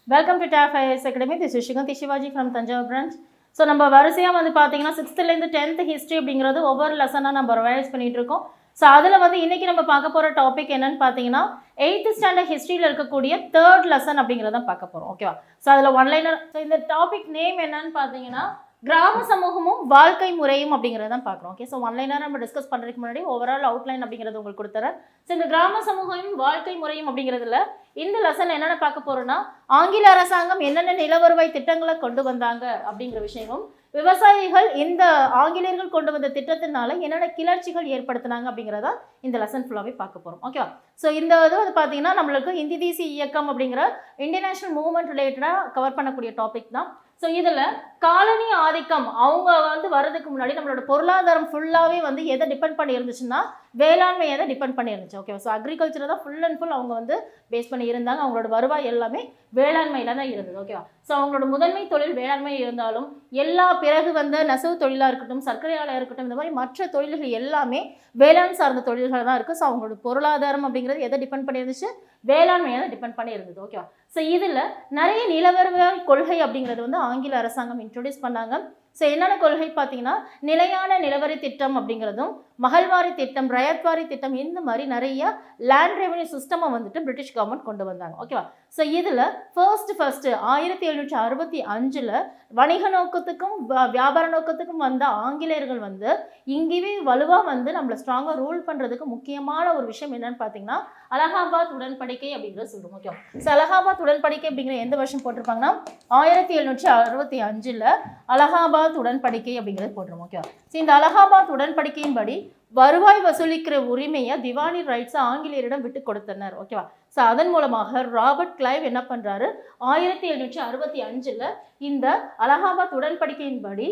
Welcome to TAF IAS Academy. This is Shiganti Shivaji from Tanjavur branch. So நம்ம வரிசையாக வந்து பார்த்தீங்கன்னா 6th-லேருந்து 10th history அப்படிங்கிறது ஒவ்வொரு லெசனாக நம்ம ரிவைஸ் பண்ணிகிட்டு இருக்கோம். ஸோ அதில் வந்து இன்றைக்கி நம்ம பார்க்க போகிற டாபிக் என்னன்னு பார்த்தீங்கன்னா 8th ஸ்டாண்டர்ட் ஹிஸ்ட்ரியில் இருக்கக்கூடிய 3rd லெசன் அப்படிங்கிறத பார்க்க போகிறோம். ஓகேவா? ஸோ அதில் ஒன்லைனர். ஸோ இந்த டாபிக் நேம் என்னன்னு பார்த்தீங்கன்னா கிராம சமூகமும் வாழ்க்கை முறையும் அப்படிங்கிறத தான் பார்க்குறோம். ஓகே, ஸோ ஒன்லைனாக நம்ம டிஸ்கஸ் பண்ணுறதுக்கு முன்னாடி ஓவரால் அவுட்லைன் அப்படிங்கிறது உங்களுக்கு கொடுத்துறேன். ஸோ இந்த கிராம சமூகமும் வாழ்க்கை முறையும் அப்படிங்கிறதுல இந்த லெசன் என்னென்ன பார்க்க போகிறோன்னா ஆங்கில அரசாங்கம் என்னென்ன நில வருவாய் திட்டங்களை கொண்டு வந்தாங்க அப்படிங்கிற விஷயமும் விவசாயிகள் இந்த ஆங்கிலேயர்கள் கொண்டு வந்த திட்டத்தினால என்னென்ன கிளர்ச்சிகள் ஏற்படுத்தினாங்க அப்படிங்கிறத இந்த லெசன் ஃபுல்லாகவே பார்க்க போகிறோம். ஓகேவா? ஸோ இந்த இது வந்து பார்த்தீங்கன்னா நம்மளுக்கு இந்திய தேசிய இயக்கம் அப்படிங்கிற இன்டர்நேஷனல் மூவ்மெண்ட் ரிலேட்டடாக கவர் பண்ணக்கூடிய டாபிக் தான். ஸோ இதில் காலனி ஆதிக்கம் அவங்க வந்து வர்றதுக்கு முன்னாடி நம்மளோட பொருளாதாரம் ஃபுல்லாகவே வந்து எதை டிபெண்ட் பண்ணி இருந்துச்சுன்னா வேளாண்மை எதை டிபெண்ட் பண்ணி இருந்துச்சு. ஓகேவா? ஸோ அக்ரிகல்ச்சரை தான் ஃபுல் அண்ட் ஃபுல் அவங்க வந்து பேஸ் பண்ணி இருந்தாங்க. அவங்களோட வருவாய் எல்லாமே வேளாண்மையில தான் இருந்தது. ஓகேவா? ஸோ அவங்களோட முதன்மை தொழில் வேளாண்மை இருந்தாலும் எல்லா பிறகு வந்து நெசவு தொழிலாக இருக்கட்டும், சர்க்கரை ஆலையாக இருக்கட்டும், இந்த மாதிரி மற்ற தொழில்கள் எல்லாமே வேளாண் சார்ந்த தொழில்கள் தான் இருக்குது. ஸோ அவங்களோட பொருளாதாரம் அப்படிங்கிறது எதை டிபெண்ட் பண்ணி இருந்துச்சு? வேளாண்மையை தான் டிபெண்ட் பண்ணி இருந்தது. ஓகேவா? ஸோ இதில் நிறைய நிலவரவாய் கொள்கை அப்படிங்கிறது வந்து ஆங்கில அரசாங்கம் இன்ட்ரோடியூஸ் பண்ணாங்க. ஸோ என்னென்ன கொள்கை பார்த்தீங்கன்னா நிலையான நிலவரி திட்டம் அப்படிங்கிறதும், மகள்வாரி திட்டம், ரயத்வாரி திட்டம், இந்த மாதிரி நிறைய லேண்ட் ரெவன்யூ சிஸ்டமை வந்துட்டு பிரிட்டிஷ் கவர்மெண்ட் கொண்டு வந்தாங்க. ஓகேவா? ஸோ இதில் ஃபர்ஸ்ட் 1765 வணிக நோக்கத்துக்கும் வியாபார நோக்கத்துக்கும் வந்த ஆங்கிலேயர்கள் வந்து இங்கேயே வலுவாக வந்து நம்மளை ஸ்ட்ராங்காக ரூல் பண்ணுறதுக்கு முக்கியமான ஒரு விஷயம் என்னன்னு பார்த்தீங்கன்னா அலகாபாத் உடன்படிக்கை அப்படிங்கிறத சொல்லுவோம். ஓகே, ஸோ அலகாபாத் உடன்படிக்கை அப்படிங்கிற எந்த வருஷம் போட்டிருப்பாங்கன்னா 1765 அலகாபாத் உடன்படிக்கை அப்படிங்கிறது போட்டுருவோம். ஓகே, ஸோ இந்த அலகாபாத் உடன்படிக்கையின்படி வருவாய் வசூலிக்கிற உரிமையை திவானி ரைட்ஸை ஆங்கிலேயரிடம் விட்டு கொடுத்தனர். ஓகேவா? ஸோ அதன் மூலமாக ராபர்ட் கிளைவ் என்ன பண்ணுறாரு, 1765 இந்த அலகாபாத் உடன்படிக்கையின்படி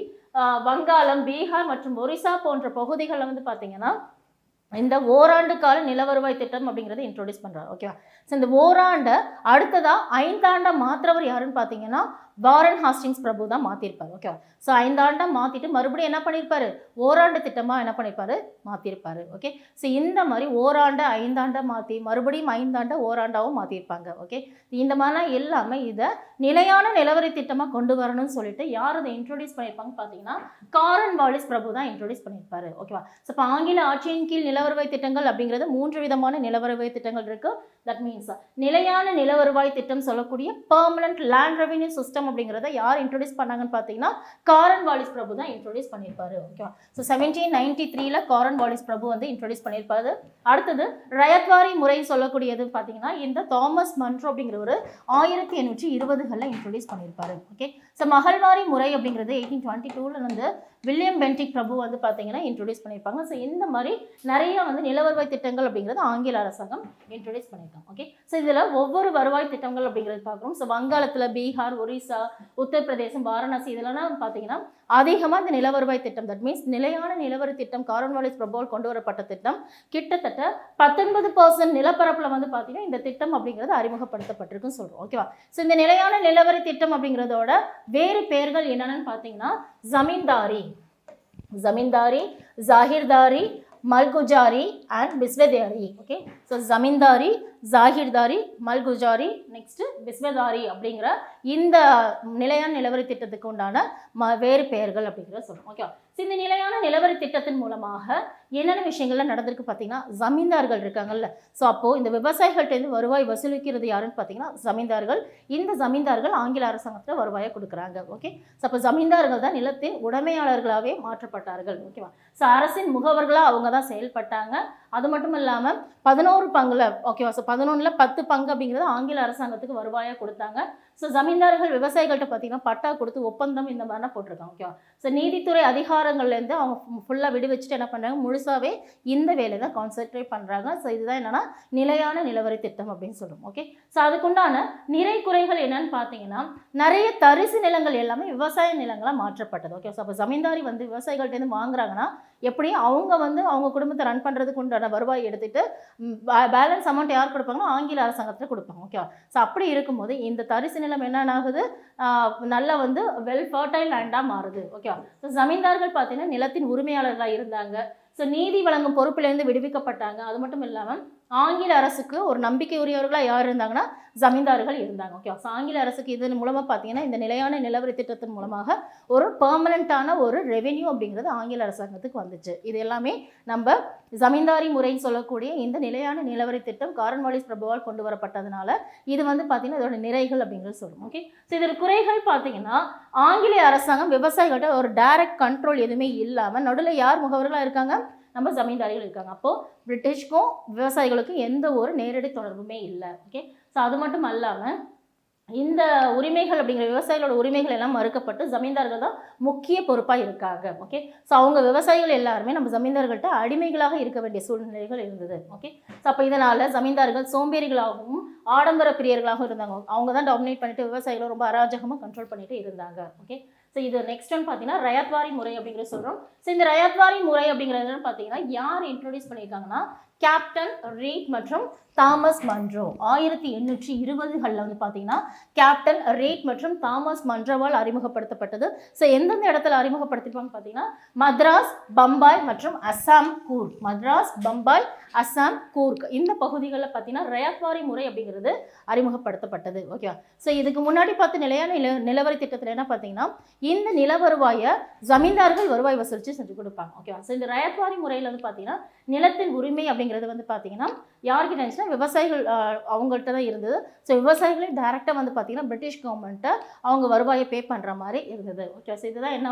வங்காளம், பீகார் மற்றும் ஒரிசா போன்ற பகுதிகளில் வந்து பார்த்தீங்கன்னா இந்த ஓராண்டு கால நிலவருவாய் திட்டம் அப்படிங்கிறத இன்ட்ரோடியூஸ் பண்ணுறாரு. ஓகேவா? ஸோ இந்த ஓராண்டை அடுத்ததாக 5 ஆண்டை மாற்றவர் யாருன்னு பார்த்தீங்கன்னா வாரன் ஹாஸ்டிங்ஸ் பிரபு தான் மாற்றிருப்பார். ஓகேவா? ஸோ 5 ஆண்டை மாற்றிட்டு மறுபடியும் என்ன பண்ணியிருப்பாரு, ஓராண்டு திட்டமாக என்ன பண்ணியிருப்பாரு, மாற்றிருப்பாரு. ஓகே, ஸோ இந்த மாதிரி ஓராண்டை 5 ஆண்டை மாற்றி மறுபடியும் 5 ஆண்டை ஓராண்டாவும் மாற்றிருப்பாங்க. ஓகே, இந்த மாதிரிலாம் எல்லாமே இதை நிலையான நிலவரி திட்டமாக கொண்டு வரணும்னு சொல்லிட்டு யார் அதை இன்ட்ரோடியூஸ் பண்ணியிருப்பாங்க பார்த்தீங்கன்னா காரன் வாலிஸ் பிரபு தான் இன்ட்ரோடியூஸ் பண்ணியிருப்பாரு. ஓகேவா? ஸோ இப்போ ஆங்கில ஆட்சியின் கீழ் நிலவருவாய் திட்டங்கள் அப்படிங்கிறது 3 விதமான நிலவருவாய் திட்டங்கள் இருக்கு. தட் மீன்ஸ் நிலையான நிலவருவாய் திட்டம் சொல்லக்கூடிய பெர்மனன்ட் லேண்ட் ரெவன்யூ சிஸ்டம் அப்படிங்கிறத யார் இன்ட்ரோடியூஸ் பண்ணாங்கன்னு பார்த்தீங்கன்னா காரன் வாலிஸ் பிரபு தான் இன்ட்ரோடியூஸ் பண்ணியிருப்பாரு. ஓகேவா? ஸோ 1793 காரன் வாலிஸ் பிரபு வந்து இன்ட்ரோடியூஸ் பண்ணியிருப்பாரு. அடுத்தது ரயத்வாரி முறை சொல்லக்கூடியது பார்த்தீங்கன்னா இந்த தாமஸ் மன்ட்ரோ அப்படிங்கிற ஒரு 1820களில் இன்ட்ரோடியூஸ் பண்ணியிருப்பாரு. ஓகே, ஸோ மகள்வாரி முறை அப்படிங்கிறது 1822 வந்து வில்லியம் பென்டிக் பிரபு வந்து பார்த்தீங்கன்னா இன்ட்ரோடியூஸ் பண்ணியிருப்பாங்க. ஸோ இந்த மாதிரி நிறைய வந்து நில வருவாய் திட்டங்கள் அப்படிங்கிறது ஆங்கில அரசாங்கம் இன்ட்ரோடியூஸ் பண்ணியிருக்காங்க. ஓகே, ஸோ இதில் ஒவ்வொரு வருவாய் திட்டங்கள் அப்படிங்கிறது பார்க்குறோம். ஸோ வங்காளத்தில், பீகார், ஒரிசா, உத்தரப்பிரதேசம், வாரணாசி இதெல்லாம் பார்த்தீங்கன்னா அதிகமாக இந்த நில வருவாய் திட்டம், தட் மீன்ஸ் நிலையான நிலவரி திட்டம் காரன் வாலிஸ் பிரபுவால் கொண்டு வரப்பட்ட திட்டம். கிட்டத்தட்ட 19% நிலப்பரப்பில் வந்து பார்த்தீங்கன்னா இந்த திட்டம் அப்படிங்கிறது அறிமுகப்படுத்தப்பட்டிருக்குன்னு சொல்கிறோம். ஓகேவா? ஸோ இந்த நிலையான நிலவரி திட்டம் அப்படிங்கிறதோட வேறு பெயர்கள் என்னென்னு பார்த்தீங்கன்னா zamindari, jagirdari, malguzari and biswadari. Okay, so zamindari, jagirdari, malguzari, next biswadari அப்படிங்கிற இந்த நிலையான நிலவரி திட்டத்துக்கு உண்டான வேறு பெயர்கள் அப்படிங்கிறத சொல்லுவோம். ஓகே, ஸோ இந்த நிலையான நிலவரி திட்டத்தின் மூலமாக என்னென்ன விஷயங்கள்லாம் நடந்திருக்கு பார்த்தீங்கன்னா ஜமீன்தார்கள் இருக்காங்கல்ல, ஸோ அப்போது இந்த விவசாயிகள்கிட்ட வருவாய் வசூலிக்கிறது யாருன்னு பார்த்தீங்கன்னா ஜமீன்தார்கள். இந்த ஜமீன்தார்கள் ஆங்கில அரசாங்கத்தில் வருவாயை கொடுக்குறாங்க. ஓகே, ஸோ அப்போ ஜமீன்தார்கள் தான் நிலத்தின் உடைமையாளர்களாகவே மாற்றப்பட்டார்கள். ஓகேவா? ஸோ அரசின் முகவர்களாக அவங்க தான் செயல்பட்டாங்க. அது மட்டும் இல்லாமல் 11 பங்குல, ஓகேவா, ஸோ 11ல் 10 பங்கு அப்படிங்கிறது ஆங்கில அரசாங்கத்துக்கு வருவாயாக கொடுத்தாங்க. ஸோ ஜமீன்தார்கள் விவசாயிகள்கிட்ட பார்த்தீங்கன்னா பட்டா கொடுத்து ஒப்பந்தம் இந்த மாதிரிலாம் போட்டிருக்காங்க. ஓகேவா? ஸோ நீதித்துறை அதிகாரங்கள்லேருந்து அவங்க ஃபுல்லாக விடுவிச்சுட்டு என்ன பண்ணுறாங்க, முழுசாகவே இந்த வேலை தான் கான்சென்ட்ரேட் பண்ணுறாங்க. ஸோ இதுதான் என்னென்னா நிலையான நிலவரி திட்டம் அப்படின்னு சொல்லுவோம். ஓகே, ஸோ அதுக்குண்டான நிறை குறைகள் என்னன்னு பார்த்தீங்கன்னா நிறைய தரிசு நிலங்கள் எல்லாமே விவசாய நிலங்களாக மாற்றப்பட்டது. ஓகே, ஸோ அப்போ ஜமீன்தாரி வந்து விவசாயிகள்கிட்ட வாங்குறாங்கன்னா எப்படி அவங்க வந்து அவங்க குடும்பத்தை ரன் பண்ணுறதுக்கு உண்டான வருவாய் எடுத்துகிட்டு பேலன்ஸ் அமௌண்ட் யார் கொடுப்பாங்கன்னா ஆங்கில அரசாங்கத்தில் கொடுப்பாங்க. ஓகேவா? ஸோ அப்படி இருக்கும்போது இந்த தரிசு நிலம் என்னென்னாகுது, நல்லா வந்து வெல் ஃபர்டைல் லேண்டாக மாறுது. ஓகேவா? ஸோ ஜமீன்தார்கள் பார்த்தீங்கன்னா நிலத்தின் உரிமையாளர்களாக இருந்தாங்க. ஸோ நீதி வழங்கும் பொறுப்பிலேருந்து விடுவிக்கப்பட்டாங்க. அது மட்டும் இல்லாமல் ஆங்கில அரசுக்கு ஒரு நம்பிக்கை உரியவர்களாக யார் இருந்தாங்கன்னா ஜமீன்தார்கள் இருந்தாங்க. ஓகே, ஸோ ஆங்கில அரசுக்கு இதன் மூலமாக பார்த்தீங்கன்னா இந்த நிலையான நிலவரி திட்டத்தின் மூலமாக ஒரு பெர்மனண்ட்டான ஒரு ரெவென்யூ அப்படிங்கிறது ஆங்கில அரசாங்கத்துக்கு வந்துச்சு. இது எல்லாமே நம்ம ஜமீன்தாரி முறைன்னு சொல்லக்கூடிய இந்த நிலையான நிலவரி திட்டம் காரன்வாலிஸ் பிரபுவால் கொண்டு வரப்பட்டதுனால இது வந்து பார்த்தீங்கன்னா இதோட நிறைகள் அப்படிங்கிறது சொல்லும். ஓகே, ஸோ இதில் குறைகள் பார்த்தீங்கன்னா ஆங்கிலேய அரசாங்கம் விவசாயிகள்கிட்ட ஒரு டைரக்ட் கண்ட்ரோல் எதுவுமே இல்லாமல் நடுவில் யார் முகவர்களாக இருக்காங்க, நம்ம ஜமீன்தாரிகள் இருக்காங்க. அப்போது பிரிட்டிஷ்க்கும் விவசாயிகளுக்கும் எந்த ஒரு நேரடி தொடர்புமே இல்லை. ஓகே, ஸோ அது மட்டும் இல்லாமல் இந்த உரிமைகள் அப்படிங்கிற விவசாயிகளோட உரிமைகள் எல்லாம் மறுக்கப்பட்டு ஜமீன்தார்கள் தான் முக்கிய பொறுப்பாக இருக்காங்க. ஓகே, ஸோ அவங்க விவசாயிகள் எல்லாருமே நம்ம ஜமீன்தார்கள்ட்ட அடிமைகளாக இருக்க வேண்டிய சூழ்நிலைகள் இருந்தது. ஓகே, ஸோ அப்போ இதனால் ஜமீன்தார்கள் சோம்பேறிகளாகவும் ஆடம்பர பிரியர்களாகவும் இருந்தாங்க. அவங்க தான் டாமினேட் பண்ணிட்டு விவசாயிகளை ரொம்ப அராஜகமாக கண்ட்ரோல் பண்ணிட்டு இருந்தாங்க. ஓகே, ஸோ இது நெக்ஸ்ட் ஒன் பார்த்தீங்கன்னா ரயாத்வாரி முறை அப்படிங்கிறது சொல்கிறோம். ஸோ இந்த ரயாத்வாரி முறை அப்படிங்கிறது பார்த்தீங்கன்னா யார் இன்ட்ரோடியூஸ் பண்ணியிருக்காங்கன்னா கேப்டன் ரீட் மற்றும் தாமஸ் மன்ரோ 1820களில் வந்து பார்த்தீங்கன்னா கேப்டன் ரீட் மற்றும் தாமஸ் மன்ரோவால் அறிமுகப்படுத்தப்பட்டது. ஸோ எந்தெந்த இடத்துல அறிமுகப்படுத்திருப்பாங்க பார்த்தீங்கன்னா மദ്രാஸ், பம்பாய் மற்றும் அஸ்ஸாம், கூர்க். மദ്രാஸ், பம்பாய், அஸ்ஸாம், கூர்க் இந்த பகுதிகளில் பார்த்தீங்கன்னா ரயாத்வாரி முறை அப்படிங்கிறது அறிமுகப்படுத்தப்பட்டது. ஓகேவா, ஸோ இதுக்கு முன்னாடி பார்த்து நிலையான நிலவரி திட்டத்தில் என்ன பார்த்தீங்கன்னா இந்த நில வருவாயை ஜமீன்தார்கள் வருவாய் வசூலித்து செஞ்சு கொடுப்பாங்க. ஓகேவா, ஸோ இந்த ரயாத்வாரி முறையில் வந்து பார்த்தீங்கன்னா நிலத்தின் உரிமை அப்படிங்கிறது வந்து பார்த்தீங்கன்னா யார்கிட்ட இருந்துச்சுன்னா விவசாயிகள் அவங்கள்ட்ட தான் இருந்தது. ஸோ விவசாயிகளே டைரெக்டாக வந்து பார்த்தீங்கன்னா பிரிட்டிஷ் கவர்மெண்ட்டை அவங்க வருவாயை பே பண்ணுற மாதிரி இருந்தது. ஓகே, ஸோ இதுதான் என்ன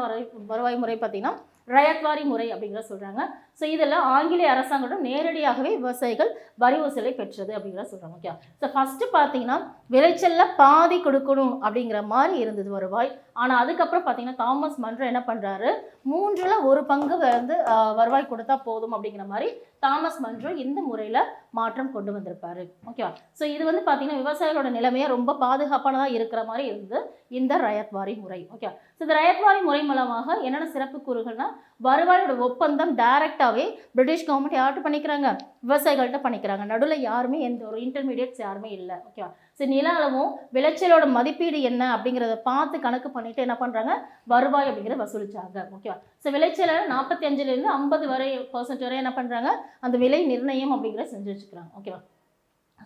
வருவாய் முறை பார்த்தீங்கன்னா ரயாத்வாரி முறை அப்படிங்கிறத சொல்கிறாங்க. ஸோ இதில் ஆங்கிலேய அரசாங்கம் நேரடியாகவே விவசாயிகள் வரி வசூலை பெற்றது அப்படிங்கிறத சொல்கிறாங்க. ஓகே, ஸோ ஃபஸ்ட்டு பார்த்தீங்கன்னா விளைச்சலில் பாதி கொடுக்கணும் அப்படிங்கிற மாதிரி இருந்தது வருவாய். ஆனால் அதுக்கப்புறம் பார்த்தீங்கன்னா தாமஸ் மன்ரோ என்ன பண்ணுறாரு, 1/3 வந்து வருவாய் கொடுத்தா போதும் அப்படிங்கிற மாதிரி தாமஸ் மன்ரோ இந்த முறையில் மாற்றம் கொண்டு வந்திருப்பாரு. ஓகேவா, ஸோ இது வந்து பார்த்தீங்கன்னா விவசாயிகளோட நிலைமையை ரொம்ப பாதுகாப்பானதாக இருக்கிற மாதிரி இருந்தது இந்த ரயாத்வாரி முறை. ஓகே, ஸோ இந்த ரயாத்வாரி முறை மூலமாக என்னென்ன சிறப்பு கூறுகள்னா வருவாயோட ஒப்பந்தம் டைரெக்டாகவே பிரிட்டிஷ் கவர்மெண்ட் யார்கிட்ட பண்ணிக்கிறாங்க, விவசாயிகள்கிட்ட பண்ணிக்கிறாங்க. நடுவில் யாருமே எந்த ஒரு இன்டர்மீடியட்ஸ் யாருமே இல்லை. ஓகேவா, ஸோ நில அளவும் விளைச்சலோட மதிப்பீடு என்ன அப்படிங்கிறத பார்த்து கணக்கு பண்ணிட்டு என்ன பண்ணுறாங்க, வருவாய் அப்படிங்கிறத வசூலிச்சாங்க. ஓகேவா, ஸோ விளைச்சலை 45% 50% வரை என்ன பண்ணுறாங்க, அந்த விலை நிர்ணயம் அப்படிங்கிறத செஞ்சு வச்சுக்கிறாங்க. ஓகேவா,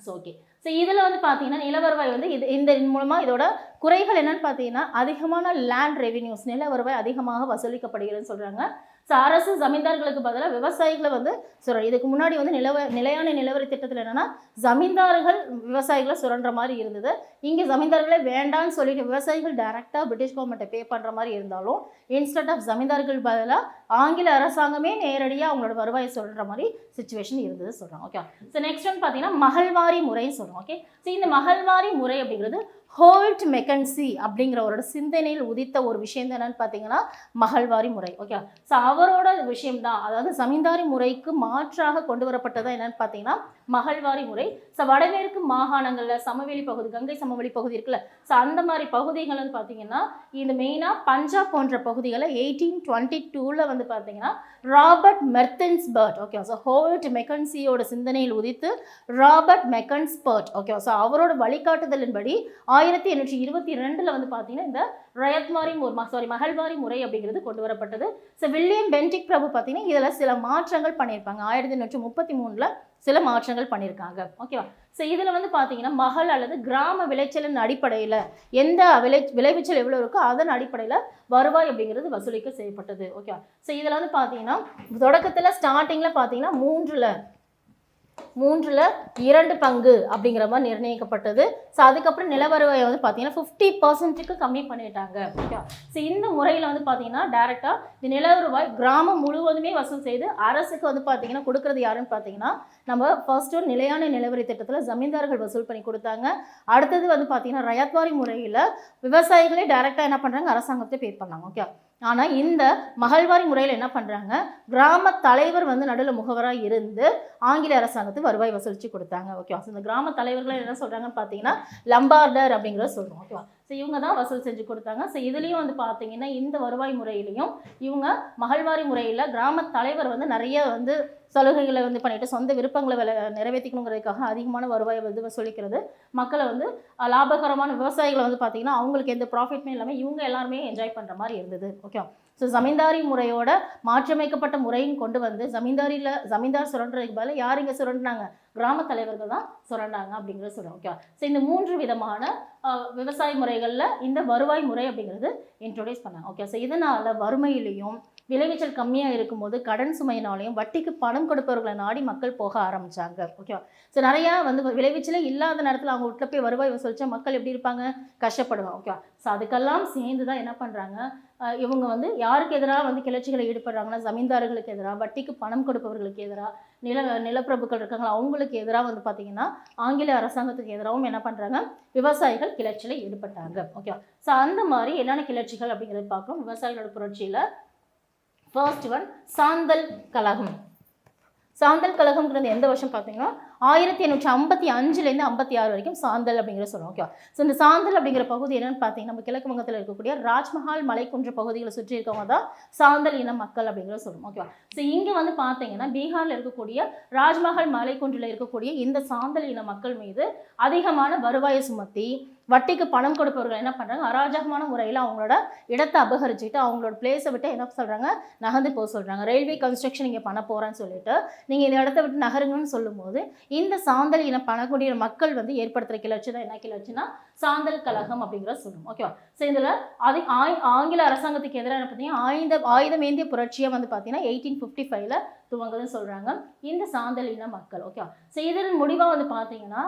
ஸோ ஓகே, ஸோ இதில் வந்து பார்த்தீங்கன்னா நில வருவாய் வந்து இந்த மூலமாக இதோட குறைகள் என்னன்னு பார்த்தீங்கன்னா அதிகமான லேண்ட் ரெவென்யூஸ் நில வருவாய் அதிகமாக வசூலிக்கப்படுகிறதுன்னு சொல்கிறாங்க. ஸோ அரசு ஜமீன்தார்களுக்கு பதிலாக விவசாயிகளை வந்து சொல்கிறோம். இதுக்கு முன்னாடி வந்து நிலையான நிலவரி திட்டத்தில் என்னென்னா ஜமீன்தார்கள் விவசாயிகளை சுரண்ட மாதிரி இருந்தது. இங்கே ஜமீன்தார்களே வேண்டான்னு சொல்லிட்டு விவசாயிகள் டைரெக்டாக பிரிட்டிஷ் கவர்மெண்ட்டை பே பண்ணுற மாதிரி இருந்தாலும் இன்ஸ்டெட் ஆஃப் ஜமீன்தார்கள் பதிலாக ஆங்கில அரசாங்கமே நேரடியாக அவங்களோட வருவாயை சொல்கிற மாதிரி சுச்சுவேஷன் இருந்தது சொல்கிறாங்க. ஓகே, ஸோ நெக்ஸ்ட் ஒன் பார்த்தீங்கன்னா மகள்வாரி முறைன்னு சொல்கிறோம். ஓகே, ஸோ இந்த மகள்வாரி முறை அப்படிங்கிறது ஹோல்ட் மெக்கன்சி அப்படிங்கிற ஒரு சிந்தனையில் உதித்த ஒரு விஷயம் தான் என்னன்னு பார்த்தீங்கன்னா மகள்வாரி முறை. ஓகே, ஸோ அவரோட விஷயம் தான், அதாவது ஜமீன்தாரி முறைக்கு மாற்றாக கொண்டு வரப்பட்டதான் என்னன்னு பார்த்தீங்கன்னா மகள்வாரி முறை. ஸோ வடமேற்கு மாகாணங்களில் சமவெளி பகுதி, கங்கை சமவெளி பகுதி இருக்குல்ல, ஸோ அந்த மாதிரி பகுதிகள்னு பார்த்தீங்கன்னா இந்த மெயினாக பஞ்சாப் போன்ற பகுதிகளை 1822 வந்து பார்த்தீங்கன்னா ராபர்ட் மெர்த்தன்ஸ்பர்ட், ஓகே, ஸோ ஹோல்ட் மெக்கன்சியோட சிந்தனையில் உதித்து ராபர்ட் மெக்கன்ஸ்பர்ட், ஓகே, ஸோ அவரோட வழிகாட்டுதலின்படி 1822 வந்து பார்த்தீங்கன்னா இந்த மகள்வாரி முறை அப்படிங்கிறது கொண்டு வரப்பட்டது. ஸோ வில்லியம் பென்டிக் பிரபு பார்த்தீங்கன்னா இதில் சில மாற்றங்கள் பண்ணியிருப்பாங்க. 1833 சில மாற்றங்கள் பண்ணியிருக்காங்க. ஓகேவா, ஸோ இதில் வந்து பார்த்தீங்கன்னா மகள் அல்லது கிராம விளைச்சலின் அடிப்படையில் எந்த விளைவிச்சல் எவ்வளோ இருக்கோ அதன் அடிப்படையில் வருவாய் அப்படிங்கிறது வசூலிக்க செய்யப்பட்டது. ஓகேவா, ஸோ இதில் வந்து பார்த்தீங்கன்னா தொடக்கத்தில் ஸ்டார்டிங்கில் பார்த்தீங்கன்னா 2 பங்கு அப்படிங்கிற மாதிரி நிர்ணயிக்கப்பட்டது. ஸோ அதுக்கப்புறம் நில வருவாயை வந்து பார்த்தீங்கன்னா 50% கம்மி பண்ணிட்டாங்க. ஓகே, ஸோ இந்த முறையில் வந்து பார்த்தீங்கன்னா டேரெக்டாக இந்த நில வருவாய் கிராமம் முழுவதுமே வசூல் செய்து அரசுக்கு வந்து பார்த்தீங்கன்னா கொடுக்குறது யாருன்னு பார்த்தீங்கன்னா நம்ம ஃபர்ஸ்ட் ஒரு நிலையான நிலவரி திட்டத்தில் ஜமீன்தார்கள் வசூல் பண்ணி கொடுத்தாங்க. அடுத்தது வந்து பார்த்தீங்கன்னா ரயாத்வாரி முறையில் விவசாயிகளே டேரெக்டாக என்ன பண்ணுறாங்க, அரசாங்கத்தை பே பண்ணாங்க. ஓகே, ஆனால் இந்த மகள்வாரி முறையில் என்ன பண்ணுறாங்க, கிராம தலைவர் வந்து நடுவில் முகவராக இருந்து ஆங்கில அரசாங்கத்துக்கு வருவாய் வசூலித்து கொடுத்தாங்க. ஓகேவா, ஸோ இந்த கிராம தலைவர்களை என்ன சொல்கிறாங்கன்னு பார்த்தீங்கன்னா லம்பார்டர் அப்படிங்கிறத சொல்கிறோம். ஓகேவா, ஸோ இவங்க தான் வசூல் செஞ்சு கொடுத்தாங்க. ஸோ இதுலேயும் வந்து பார்த்தீங்கன்னா இந்த வருவாய் முறையிலையும் இவங்க மகள்வாரி முறையில் கிராம தலைவர் வந்து நிறைய வந்து சலுகைகளை வந்து பண்ணிட்டு சொந்த விருப்பங்களை நிறைவேற்றிக்கணுங்கிறதுக்காக அதிகமான வருவாயை வந்து வசூலிக்கிறது, மக்களை வந்து லாபகரமான விவசாயிகளை வந்து பார்த்தீங்கன்னா அவங்களுக்கு எந்த ப்ராஃபிட்மே இல்லாமல் இவங்க எல்லாருமே என்ஜாய் பண்ணுற மாதிரி இருந்தது. ஓகே. ஸோ ஜமீன்தாரி முறையோட மாற்றியமைக்கப்பட்ட முறையும் கொண்டு வந்து ஜமீன்தார் சுரண்டுறதுக்கு பதில் யார் இங்கே சுரண்டுனாங்க? கிராம தலைவர்கள் தான் சுரண்டாங்க அப்படிங்கிறத சொல்கிறோம். ஓகே. ஸோ இந்த 3 விதமான விவசாய முறைகளில் இந்த வருவாய் முறை அப்படிங்கிறது இன்ட்ரோடியூஸ் பண்ணாங்க. ஓகே. ஸோ இதனால் வறுமையிலையும் விளைவிச்சல் கம்மியாக இருக்கும்போது கடன் சுமையினாலையும் வட்டிக்கு பணம் கொடுப்பவர்களை நாடி மக்கள் போக ஆரம்பித்தாங்க. ஓகேவா. ஸோ நிறையா வந்து விளைவிச்சலே இல்லாத நேரத்தில் அவங்க வீட்டில் போய் வருவாய் வசூலிச்சா மக்கள் எப்படி இருப்பாங்க? கஷ்டப்படுவாங்க. ஓகேவா. ஸோ அதுக்கெல்லாம் சேர்ந்து தான் என்ன பண்ணுறாங்க, இவங்க வந்து யாருக்கு எதிராக வந்து கிளர்ச்சிகளை ஈடுபடுறாங்கன்னா ஜமீன்தார்களுக்கு எதிராக, வட்டிக்கு பணம் கொடுப்பவர்களுக்கு எதிராக, நிலப்பிரபுக்கள் இருக்காங்களா அவங்களுக்கு எதிராக வந்து பார்த்தீங்கன்னா ஆங்கில அரசாங்கத்துக்கு எதிராகவும் என்ன பண்ணுறாங்க, விவசாயிகள் கிளர்ச்சியில் ஈடுபட்டாங்க. ஓகேவா. ஸோ அந்த மாதிரி என்னென்ன கிளர்ச்சிகள் அப்படிங்கிறது பார்க்குறோம் விவசாயிகளோட புரட்சியில். ஃபர்ஸ்ட் ஒன் சாந்தல் கழகம். சாந்தல் கழகம்ங்கிறது எந்த வருஷம் பார்த்தீங்கன்னா 1855லேருந்து 56 வரைக்கும் சாந்தல் அப்படிங்கிறத சொல்லுவோம். ஓகே. ஸோ இந்த சாந்தல் அப்படிங்கிற பகுதி என்னன்னு பார்த்தீங்கன்னா நம்ம கிழக்கு வங்கத்தில் இருக்கக்கூடிய ராஜ்மஹால் மலைக்குன்று பகுதிகளை சுற்றி இருக்கவங்க தான் சாந்தல் இன மக்கள் அப்படிங்கிறத சொல்லுவோம். ஓகேவா. ஸோ இங்கே வந்து பார்த்தீங்கன்னா பீகாரில் இருக்கக்கூடிய ராஜ்மஹால் மலைக்குன்றில் இருக்கக்கூடிய இந்த சாந்தல் இன மக்கள் மீது அதிகமான வருவாயை சுமத்தி வட்டிக்கு பணம் கொடுப்பவர்கள் என்ன பண்ணுறாங்க, அராஜகமான முறையில் அவங்களோட இடத்தை அபகரிச்சுட்டு அவங்களோட பிளேஸை விட்டு என்ன சொல்கிறாங்க, நகர்ந்து போக சொல்கிறாங்க. ரயில்வே கன்ஸ்ட்ரக்ஷன் இங்கே பண்ண போகிறேன்னு சொல்லிட்டு நீங்கள் இந்த இடத்த விட்டு நகருங்கன்னு சொல்லும்போது இந்த சாந்தல் இன பணக்கூடிய மக்கள் வந்து ஏற்படுத்துகிற கிளர்ச்சி தான் என்ன கிளர்ச்சினா சாந்தல் கழகம் அப்படிங்கிறத சொல்லுவோம். ஓகேவா. ஸோ இதில் ஆங்கில அரசாங்கத்துக்கு எதிராக பார்த்தீங்கன்னா ஆயுதம் ஏந்திய புரட்சியை வந்து பார்த்தீங்கன்னா 1855ல் துவங்குதுன்னு சொல்கிறாங்க இந்த சாந்தல் இன மக்கள். ஓகேவா. ஸோ இதன் முடிவாக வந்து பார்த்தீங்கன்னா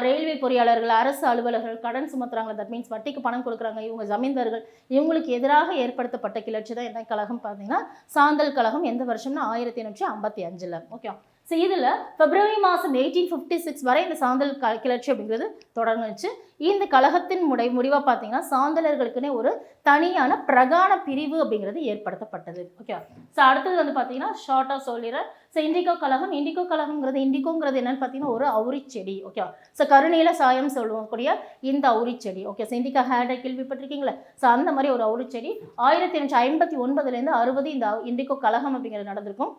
ரயில்வே பொறியாளர்கள், அரசு அலுவலர்கள் கடன் சுமத்துறாங்க, தட் மீன்ஸ் வட்டிக்கு பணம் கொடுக்குறாங்க, இவங்க ஜமீன்தார்கள், இவங்களுக்கு எதிராக ஏற்படுத்தப்பட்ட கிளர்ச்சி தான் என்ன கழகம் பார்த்தீங்கன்னா சாந்தல் கழகம். எந்த வருஷம்னா 1855ல். ஓகே. ஸோ இதில் பிப்ரவரி மாதம் 1856 வரை இந்த சாந்தல் கிளர்ச்சி அப்படிங்கிறது தொடர்ந்துச்சு. இந்த கழகத்தின் முடிவாக பார்த்தீங்கன்னா சாந்தலர்களுக்குன்னே ஒரு தனியான பிரகான பிரிவு அப்படிங்கிறது ஏற்படுத்தப்பட்டது. ஓகே. ஸோ அடுத்தது வந்து பார்த்தீங்கன்னா ஷார்ட்டாக சொல்லிடுறேன். ஸோ இண்டிகோ கழகம்ங்கிறது இண்டிகோங்கிறது என்னன்னு பார்த்தீங்கன்னா ஒரு அவுரி செடி. ஓகே. ஸோ கருநீல சாயம் சொல்லக்கூடிய இந்த அவுரி செடி. ஓகே. ஸோ இண்டிகா ஹேடை கேள்விப்பட்டிருக்கீங்களா? ஸோ அந்த மாதிரி ஒரு அவுரி செடி 1859லேருந்து 60 இந்த இண்டிகோ கழகம் அப்படிங்கிறது நடந்திருக்கும்.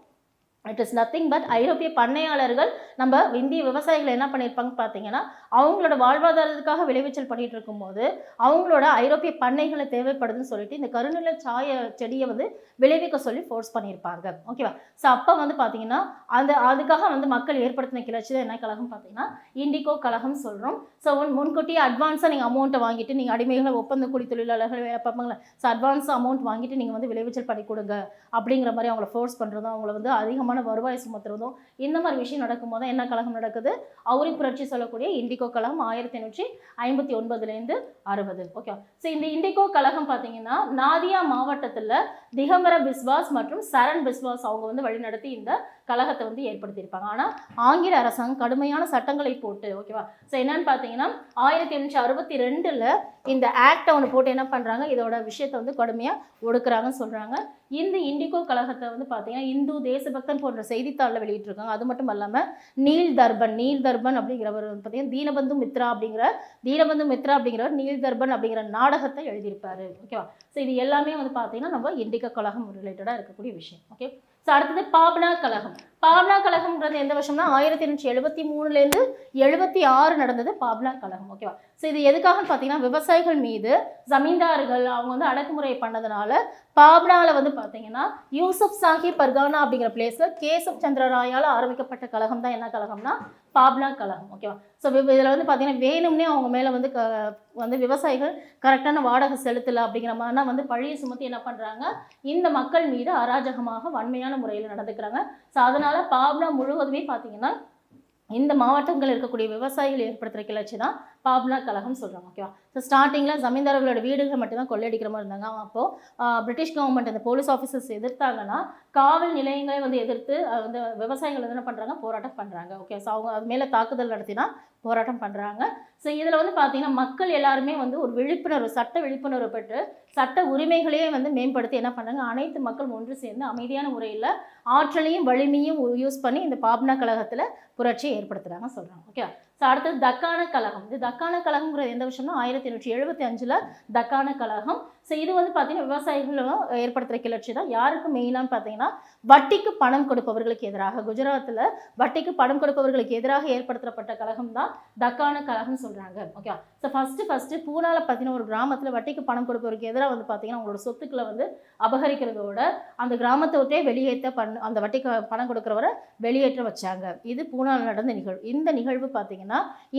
இட் இஸ் நத்திங் பட் ஐரோப்பிய பண்ணையாளர்கள் நம்ம இந்திய விவசாயிகளை என்ன பண்ணியிருப்பாங்க பார்த்தீங்கன்னா அவங்களோட வாழ்வாதாரத்துக்காக விளைவிச்சல் பண்ணிட்டு இருக்கும்போது அவங்களோட ஐரோப்பிய பண்ணைகளை தேவைப்படுதுன்னு சொல்லிட்டு இந்த கருநில சாய செடியை வந்து விளைவிக்க சொல்லி ஃபோர்ஸ் பண்ணியிருப்பாங்க. ஓகேவா. ஸோ அப்போ வந்து பார்த்தீங்கன்னா அதுக்காக வந்து மக்கள் ஏற்படுத்தின கிளர்ச்சி தான் என்ன கழகம் பார்த்தீங்கன்னா இண்டிகோ கழகம் சொல்கிறோம். ஸோ முன்கூட்டியே அட்வான்ஸாக நீங்கள் அமௌண்ட்டை வாங்கிட்டு நீங்கள் அடிமைகளை ஒப்பந்த கூலி தொழிலாளர்கள் வேலை பார்ப்பாங்களே, ஸோ அட்வான்ஸ் அமௌண்ட் வாங்கிட்டு நீங்கள் வந்து விளைவிச்சல் பண்ணி கொடுங்க அப்படிங்கிற மாதிரி அவங்கள ஃபோர்ஸ் பண்ணுறதும் அவங்கள வந்து அதிகமாக வருவாய் சுமத்துறதும் இந்த மாதிரி விஷயம் நடக்கும்போது என்ன கழகம் நடக்குது, அவுரி புரட்சி சொல்லக்கூடிய இண்டிகோ கழகம் 1859லேருந்து 60. ஓகே. ஸோ இந்த இண்டிகோ கழகம் பார்த்தீங்கன்னா நாதியா மாவட்டத்தில் திகம்பர பிஸ்வாஸ் மற்றும் சரண் பிஸ்வாஸ் அவங்க வந்து வழிநடத்தி இந்த கழகத்தை வந்து ஏற்படுத்தியிருப்பாங்க. ஆனால் ஆங்கில அரசாங்கம் கடுமையான சட்டங்களை போட்டு, ஓகேவா. ஸோ என்னன்னு பார்த்தீங்கன்னா 1862ல் இந்த ஆக்டை ஒன்று போட்டு என்ன பண்ணுறாங்க, இதோட விஷயத்தை வந்து கடுமையாக ஒடுக்குறாங்கன்னு சொல்கிறாங்க. இந்த இண்டிகோ கழகத்தை வந்து பார்த்தீங்கன்னா இந்து தேசபக்தன் போன்ற செய்தித்தாளில் வெளியிட்டிருக்காங்க. அது மட்டும் இல்லாமல் நீல் தர்பன் அப்படிங்கிறவர் வந்து பார்த்தீங்கன்னா தீனபந்து மித்ரா அப்படிங்கிறவர் நீல் தர்பன் அப்படிங்கிற நாடகத்தை எழுதியிருப்பாரு. ஓகேவா. ஸோ இது எல்லாமே வந்து பார்த்தீங்கன்னா நம்ம இண்டிகோ கழகம் ரிலேட்டடாக இருக்கக்கூடிய விஷயம். ஓகே. ஸோ அடுத்தது பாப்னா கழகம்ன்றது எந்த வருஷம்னா 1873லேருந்து 76 நடந்தது பாப்னா கழகம். ஓகேவா. ஸோ இது எதுக்காகன்னு பார்த்தீங்கன்னா விவசாயிகள் மீது ஜமீன்தார்கள் அவங்க வந்து அடக்குமுறை பண்ணதுனால பாப்னாவில் வந்து பார்த்தீங்கன்னா யூசுப் சாஹிப் பர்கானா அப்படிங்கிற பிளேஸில் கேசப் சந்திர ராயால் ஆரம்பிக்கப்பட்ட கழகம் தான் என்ன கழகம்னா பாப்னா கழகம். ஓகேவா. ஸோ இதில் வந்து பார்த்தீங்கன்னா வேணும்னே அவங்க மேலே வந்து விவசாயிகள் கரெக்டான வாடகை செலுத்தலை அப்படிங்கிற மாதிரினா வந்து பழியை சுமத்தி என்ன பண்ணுறாங்க, இந்த மக்கள் மீது அராஜகமாக வன்மையான முறையில் நடந்துக்கிறாங்க. ஸோ அதனால் பாப்னா முழுவதுமே பார்த்தீங்கன்னா இந்த மாவட்டங்கள் இருக்கக்கூடிய விவசாயிகள் ஏற்படுத்துகிற கிளர்ச்சி தான் பாப்னா கழகம் சொல்கிறாங்க. ஓகேவா. ஸோ ஸ்டார்டிங்கில் ஜமீன்தார்களோட வீடுகள் மட்டும்தான் கொள்ளையடிக்கிற மாதிரி இருந்தாங்க. அப்போது பிரிட்டிஷ் கவர்மெண்ட் அந்த போலீஸ் ஆஃபீஸர்ஸ் எதிர்த்தாங்கன்னா காவல் நிலையங்களை வந்து எதிர்த்து வந்து விவசாயிகள் என்ன பண்ணுறாங்க, போராட்டம் பண்ணுறாங்க. ஓகே. ஸோ அவங்க அது மேலே தாக்குதல் நடத்தினா போராட்டம் பண்ணுறாங்க. ஸோ இதில் வந்து பார்த்தீங்கன்னா மக்கள் எல்லாருமே வந்து ஒரு சட்ட விழிப்புணர்வு பெற்று சட்ட உரிமைகளையே வந்து மேம்படுத்தி என்ன பண்ணுறாங்க, அனைத்து மக்கள் ஒன்று சேர்ந்து அமைதியான முறையில் ஆற்றலையும் வலிமையும் யூஸ் பண்ணி இந்த பாப்னா கழகத்தில் புரட்சியை ஏற்படுத்துகிறாங்க சொல்கிறாங்க. ஓகே. ஸோ அடுத்தது தக்கான கழகம். இது தக்கான கழகம்ங்கிறது எந்த வருஷம்னா 1875 தக்கான கழகம். ஸோ இது வந்து பார்த்தீங்கன்னா விவசாயிகளும் ஏற்படுத்துகிற கிளர்ச்சி தான். யாருக்கு மெயினான்னு பார்த்தீங்கன்னா வட்டிக்கு பணம் கொடுப்பவர்களுக்கு எதிராக, குஜராத்தில் வட்டிக்கு பணம் கொடுப்பவர்களுக்கு எதிராக ஏற்படுத்தப்பட்ட கழகம் தான் தக்கான கழகம் சொல்கிறாங்க. ஓகே. ஸோ ஃபஸ்ட்டு பூனாவில் பார்த்தீங்கன்னா ஒரு கிராமத்தில் வட்டிக்கு பணம் கொடுப்பவருக்கு எதிராக வந்து பார்த்தீங்கன்னா அவங்களோட சொத்துக்களை வந்து அபகரிக்கிறதோட அந்த கிராமத்தை விட்டே வெளியேற்ற அந்த வட்டிக்கு பணம் கொடுக்குறவரை வெளியேற்ற வச்சாங்க. இது பூனாவில் நடந்த நிகழ்வு. இந்த நிகழ்வு பார்த்தீங்கன்னா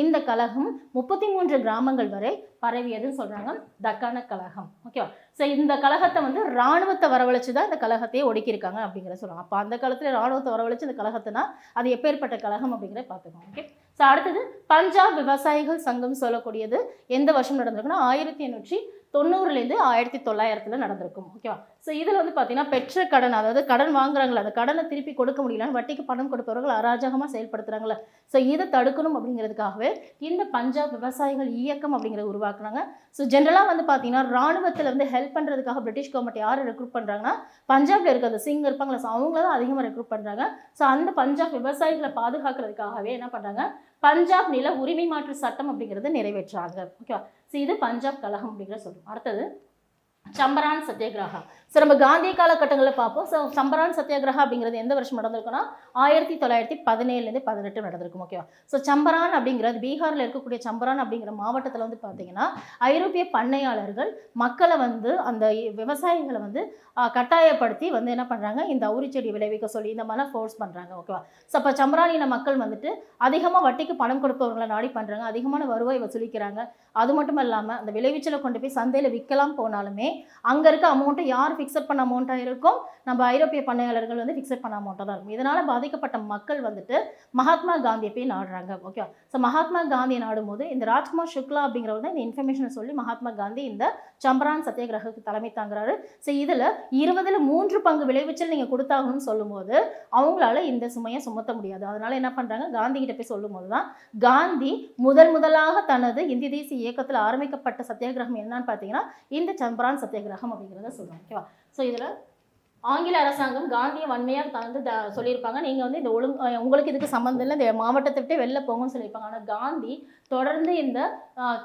இந்த கழகம் 33 கிராமங்கள் வரை பரவியதுன்னு சொல்கிறாங்க, தக்கான கழகம். ஓகேவா. ஸோ இந்த கழகத்தை வந்து இராணுவத்தை வரவழைச்சு தான் இந்த கழகத்தையே ஒடுக்கியிருக்காங்க அப்படிங்கிற சொல்லுவாங்க. அப்போ அந்த காலத்தில் இராணுவத்தை வரவழைச்சு இந்த கழகத்தைனா அது எப்பேற்பட்ட கழகம் அப்படிங்கிறத பார்த்துக்கோங்க. ஓகே. ஸோ அடுத்தது பஞ்சாப் விவசாயிகள் சங்கம் சொல்லக்கூடியது எந்த வருஷம் நடந்திருக்குன்னா 1890 1900 நடந்திருக்கும். ஓகேவா. ஸோ இதில் வந்து பார்த்தீங்கன்னா பெற்ற கடன், அதாவது கடன் வாங்குறாங்களா அந்த கடனை திருப்பி கொடுக்க முடியலன்னு வட்டிக்கு பணம் கொடுப்பவர்கள் அராஜகமாக செயல்படுத்துகிறாங்களே, ஸோ இதை தடுக்கணும் அப்படிங்கிறதுக்காகவே இந்த பஞ்சாப் விவசாயிகள் இயக்கம் அப்படிங்கிறத உருவாக்குனாங்க. ஸோ ஜென்ரலாக வந்து பார்த்தீங்கன்னா இராணுவத்தில் வந்து ஹெல்ப் பண்ணுறதுக்காக பிரிட்டிஷ் கவர்மெண்ட் யார் ரெக்ரூட் பண்ணுறாங்கன்னா பஞ்சாபில் இருக்க அந்த சிங் இருப்பாங்களா, ஸோ அவங்கள தான் அதிகமாக ரெக்ரூட் பண்ணுறாங்க. ஸோ அந்த பஞ்சாப் விவசாயிகளை பாதுகாக்கிறதுக்காகவே என்ன பண்ணுறாங்க, பஞ்சாப் நில உரிமை மாற்று சட்டம் அப்படிங்கிறத நிறைவேற்றாங்க. ஓகேவா. ஸோ இது பஞ்சாப் கழகம் அப்படிங்கிற சொல்லுவோம். அடுத்தது சம்பரான் சத்தியாகிரகா. ஸோ நம்ம காந்திய காலகட்டங்களில் பார்ப்போம். ஸோ சம்பரான் சத்தியாகிரகா அப்படிங்கிறது எந்த வருஷம் நடந்திருக்குன்னா 1917 நடந்திருக்கும். ஓகேவா. ஸோ சம்பரான் அப்படிங்கிறது பீகாரில் இருக்கக்கூடிய சம்பரான் அப்படிங்கிற மாவட்டத்தில் வந்து பார்த்தீங்கன்னா ஐரோப்பிய பண்ணையாளர்கள் மக்களை வந்து அந்த விவசாயிகளை வந்து கட்டாயப்படுத்தி வந்து என்ன பண்ணுறாங்க, இந்த அவுரி செடி விளைவிக்க சொல்லி இந்த மாதிரிலாம் ஃபோர்ஸ் பண்ணுறாங்க. ஓகேவா. ஸோ அப்போ சம்பரானின மக்கள் வந்துட்டு அதிகமாக வட்டிக்கு பணம் கொடுப்பவர்களை நாடி பண்ணுறாங்க, அதிகமான வருவாய் வசூலிக்கிறாங்க. அது மட்டும் இல்லாமல் அந்த விளைவிச்சலை கொண்டு போய் சந்தையில் விற்கலாம் போனாலுமே அங்கே இருக்க அமௌண்ட்டை யார் ஃபிக்ஸட் பண்ண அமௌண்ட்டாக இருக்கும், நம்ம ஐரோப்பிய பண்ணையாளர்கள் வந்து ஃபிக்ஸட் பண்ண அமௌண்ட்டாக தான் இருக்கும். இதனால் பாதிக்கப்பட்ட மக்கள் வந்துட்டு மகாத்மா காந்தியை போய் நாடுறாங்க. ஓகே. ஸோ மகாத்மா காந்தியை நாடும்போது இந்த ராஜ்குமார் சுக்லா அப்படிங்கிறவர் தான் இந்த இன்ஃபர்மேஷனை சொல்லி மகாத்மா காந்தி இந்த சம்பரான் சத்தியாகிரகத்துக்கு தலைமை தாங்குறாரு. ஸோ இதில் 3 பங்கு விளைவிச்சல் நீங்கள் கொடுத்தாகணும்னு சொல்லும்போது அவங்களால இந்த சுமையை சுமத்த முடியாது. அதனால என்ன பண்ணுறாங்க, காந்தி கிட்ட போய் சொல்லும்போது தான் காந்தி முதலாக தனது இந்திய தேசிய இயக்கத்தில் ஆரம்பிக்கப்பட்ட சத்தியாகிரகம் என்னன்னு பார்த்தீங்கன்னா இந்த சம்பரான் சத்தியாகிரகம் அப்படிங்கிறத சொல்கிறாங்க. ஓகேவா. ஸோ இதில் ஆங்கில அரசாங்கம் காந்தியை வன்மையாக வந்து சொல்லியிருப்பாங்க, நீங்கள் வந்து இந்த உங்களுக்கு இதுக்கு சம்மந்தம் இல்லை, இந்த மாவட்டத்தை விட்டு வெளில போங்கன்னு சொல்லியிருப்பாங்க. ஆனால் காந்தி தொடர்ந்து இந்த